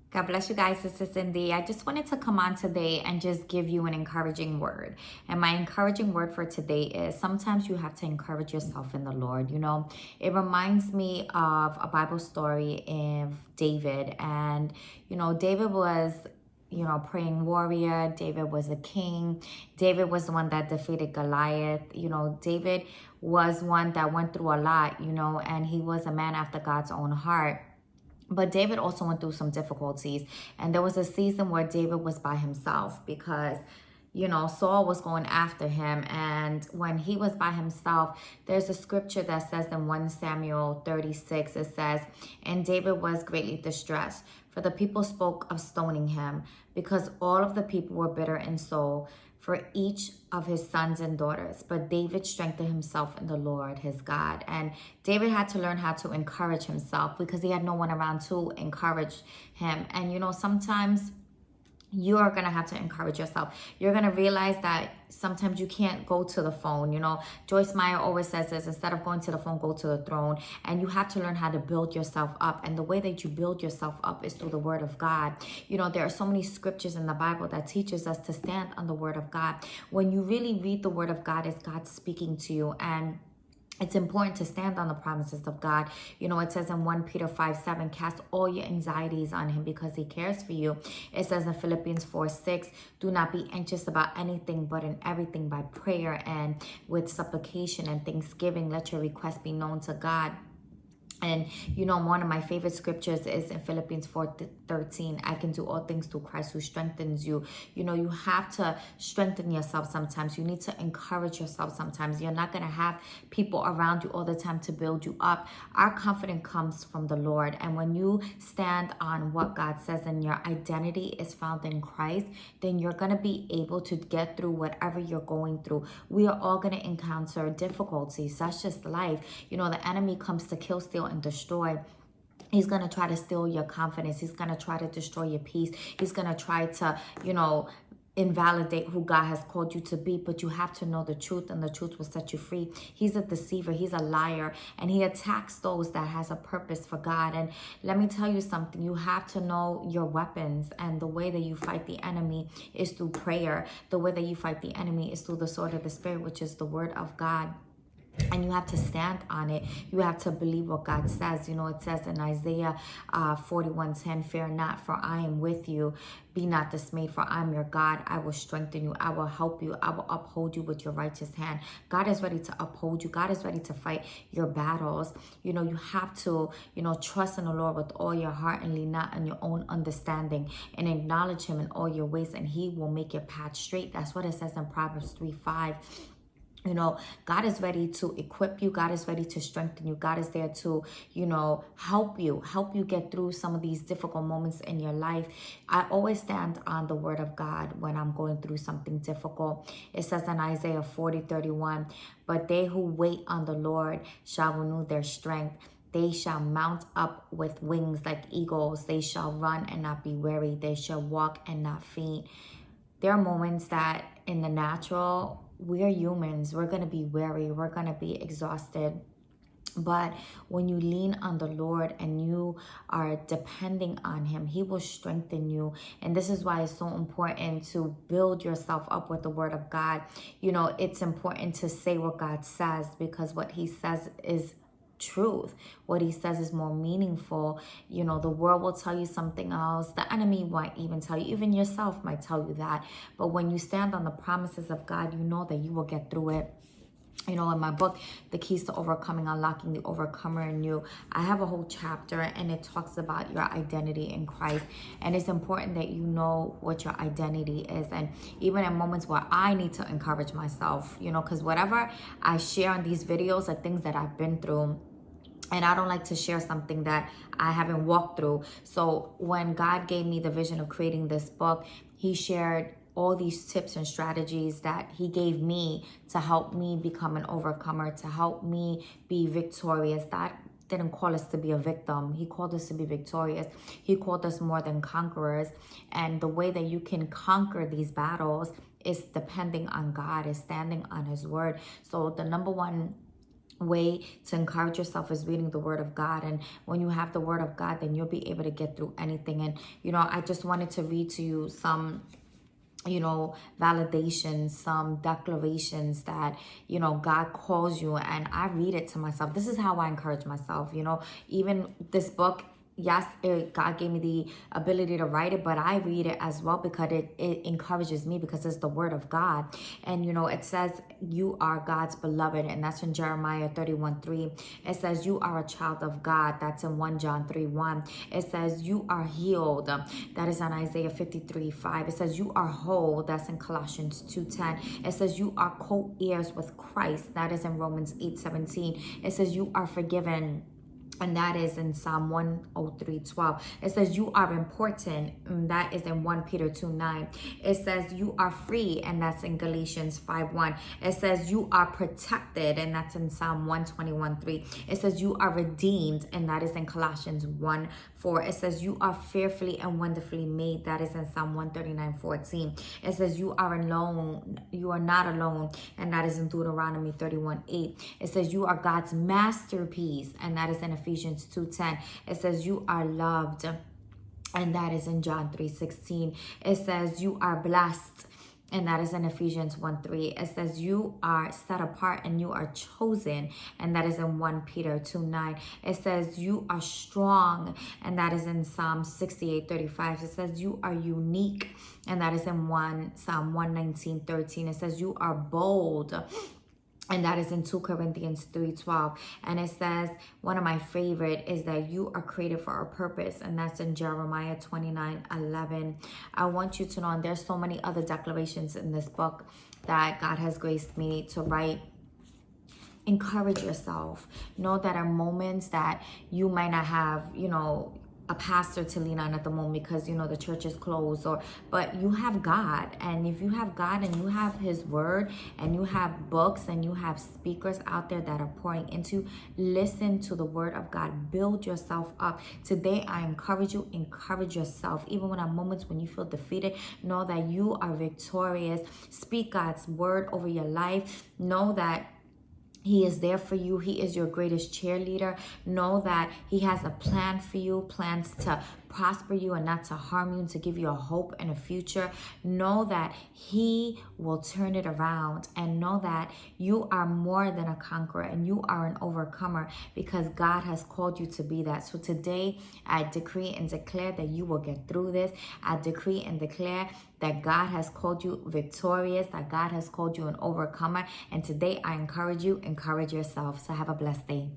God bless you guys. This is Cindy. I just wanted to come on today and just give you an encouraging word. And my encouraging word for today is sometimes you have to encourage yourself in the Lord. It reminds me of a Bible story of David. And, David was praying warrior. David was a king. David was the one that defeated Goliath. David was one that went through a lot, and he was a man after God's own heart. But David also went through some difficulties. And there was a season where David was by himself because, Saul was going after him. And when he was by himself, there's a scripture that says in 1 Samuel 36, it says, "And David was greatly distressed, for the people spoke of stoning him, because all of the people were bitter in soul for each of his sons and daughters. But David strengthened himself in the Lord, his God." And David had to learn how to encourage himself because he had no one around to encourage him. And, sometimes you are going to have to encourage yourself. You're going to realize that sometimes you can't go to the phone. Joyce Meyer always says this: instead of going to the phone, go to the throne. And you have to learn how to build yourself up. And the way that you build yourself up is through the word of God. There are so many scriptures in the Bible that teaches us to stand on the word of God. When you really read the word of God, it's God speaking to you. And it's important to stand on the promises of God. It says in 1 Peter 5:7, "Cast all your anxieties on him because he cares for you." It says in Philippians 4:6, "Do not be anxious about anything, but in everything by prayer and with supplication and thanksgiving, let your requests be known to God." And, one of my favorite scriptures is in Philippians 4:13, "I can do all things through Christ who strengthens you." You have to strengthen yourself sometimes. You need to encourage yourself sometimes. You're not going to have people around you all the time to build you up. Our confidence comes from the Lord. And when you stand on what God says and your identity is found in Christ, then you're going to be able to get through whatever you're going through. We are all going to encounter difficulties. That's just life. The enemy comes to kill, steal, and destroy. He's going to try to steal your confidence. He's going to try to destroy your peace. He's going to try to, invalidate who God has called you to be. But you have to know the truth, and the truth will set you free. He's a deceiver. He's a liar. And he attacks those that has a purpose for God. And let me tell you something. You have to know your weapons. And the way that you fight the enemy is through prayer. The way that you fight the enemy is through the sword of the Spirit, which is the word of God. And you have to stand on it. You have to believe what God says. It says in Isaiah 41:10, "Fear not, for I am with you. Be not dismayed, for I am your God. I will strengthen you. I will help you. I will uphold you with your righteous hand." God is ready to uphold you. God is ready to fight your battles. You have to, trust in the Lord with all your heart and lean not on your own understanding, and acknowledge him in all your ways, and he will make your path straight. That's what it says in Proverbs 3:5. God is ready to equip you. God is ready to strengthen you. God is there to, help you get through some of these difficult moments in your life. I always stand on the word of God when I'm going through something difficult. It says in Isaiah 40:31, "But they who wait on the Lord shall renew their strength. They shall mount up with wings like eagles. They shall run and not be weary. They shall walk and not faint." There are moments that in the natural, we are humans. We're going to be weary. We're going to be exhausted. But when you lean on the Lord and you are depending on him, he will strengthen you. And this is why it's so important to build yourself up with the word of God. It's important to say what God says, because what he says is truth. What he says is more meaningful. The world will tell you something else. The enemy might even tell you, even yourself might tell you that. But when you stand on the promises of God, you know that you will get through it. In my book, The Keys to Overcoming, Unlocking the Overcomer in You, I have a whole chapter, and it talks about your identity in Christ. And it's important that you know what your identity is. And even in moments where I need to encourage myself, because whatever I share on these videos are things that I've been through. And I don't like to share something that I haven't walked through. So when God gave me the vision of creating this book, he shared all these tips and strategies that he gave me to help me become an overcomer, to help me be victorious. God didn't call us to be a victim. He called us to be victorious. He called us more than conquerors. And the way that you can conquer these battles is depending on God, is standing on his word. So the number one way to encourage yourself is reading the word of God. And when you have the word of God, then you'll be able to get through anything. And I just wanted to read to you some validations, some declarations that God calls you. And I read it to myself. This is how I encourage myself. Even this book, yes, God gave me the ability to write it, but I read it as well because it encourages me, because it's the word of God. And it says you are God's beloved, and that's in Jeremiah 31:3. It says you are a child of God. That's in 1 John 3:1. It says you are healed. That is in Isaiah 53:5. It says you are whole. That's in Colossians 2:10. It says you are co-heirs with Christ. That is in Romans 8:17. It says you are forgiven, and that is in Psalm 103:12. It says you are important, and that is in 1 Peter 2:9. It says you are free, and that's in Galatians 5:1. It says you are protected, and that's in Psalm 121:3. It says you are redeemed, and that is in Colossians 1:4. It says you are fearfully and wonderfully made. That is in Psalm 139:14. It says you are alone. You are not alone, and that is in Deuteronomy 31:8. It says you are God's masterpiece, and that is in Ephesians 2:10. It says you are loved, and that is in John 3:16. It says you are blessed, and that is in Ephesians 1:3. It says you are set apart and you are chosen, and that is in 1 Peter 2:9. It says you are strong, and that is in Psalm 68:35. It says you are unique, and that is in Psalm 119:13. It says you are bold, and that is in 2 Corinthians 3:12. And it says, one of my favorite is that you are created for a purpose. And that's in Jeremiah 29:11. I want you to know, and there's so many other declarations in this book that God has graced me to write. Encourage yourself. Know that are moments that you might not have, a pastor to lean on at the moment because the church is closed, but you have God. And if you have God and you have his word and you have books and you have speakers out there that are pouring into, listen to the word of God. Build yourself up. Today I encourage you, encourage yourself. Even when at moments when you feel defeated, know that you are victorious. Speak God's word over your life. Know that he is there for you. He is your greatest cheerleader. Know that he has a plan for you, plans to prosper you and not to harm you, and to give you a hope and a future. Know that he will turn it around, and know that you are more than a conqueror and you are an overcomer because God has called you to be that. So today I decree and declare that you will get through this. I decree and declare that God has called you victorious, that God has called you an overcomer. And today I encourage you, encourage yourself. So have a blessed day.